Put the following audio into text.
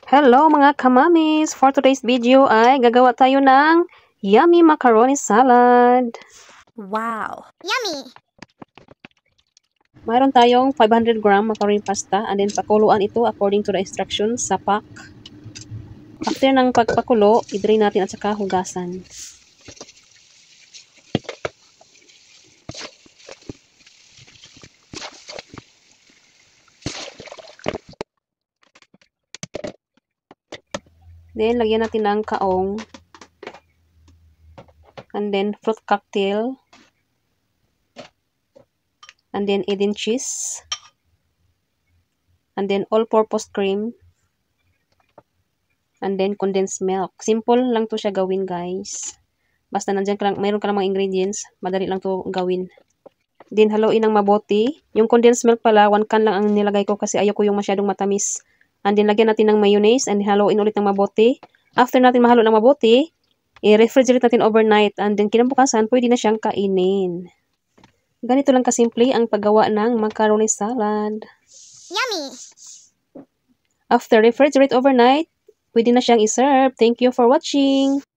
Hello mga kamamis! For today's video ay gagawa tayo ng yummy macaroni salad. Wow! Yummy! Mayroon tayong 500 gram macaroni pasta and then pakuluan ito according to the instructions sa pack. After ng pagpakulo, i-drain natin at saka hugasan. Then, lagyan natin ng kaong. And then, fruit cocktail. And then, Eden cheese. And then, all-purpose cream. And then, condensed milk. Simple lang to siya gawin, guys. Basta nandiyan ka lang, mayroon ka lang mga ingredients. Madali lang to gawin. Then, haluin ng mabuti. Yung condensed milk pala, 1 can lang ang nilagay ko kasi ayoko yung masyadong matamis. And then, lagyan natin ng mayonnaise and haluin ulit ng mabuti. After natin mahalo ng mabuti, i-refrigerate natin overnight. And then, kinabukasan, pwede na siyang kainin. Ganito lang kasimple ang paggawa ng macaroni salad. Yummy! After refrigerate overnight, pwede na siyang i-serve. Thank you for watching!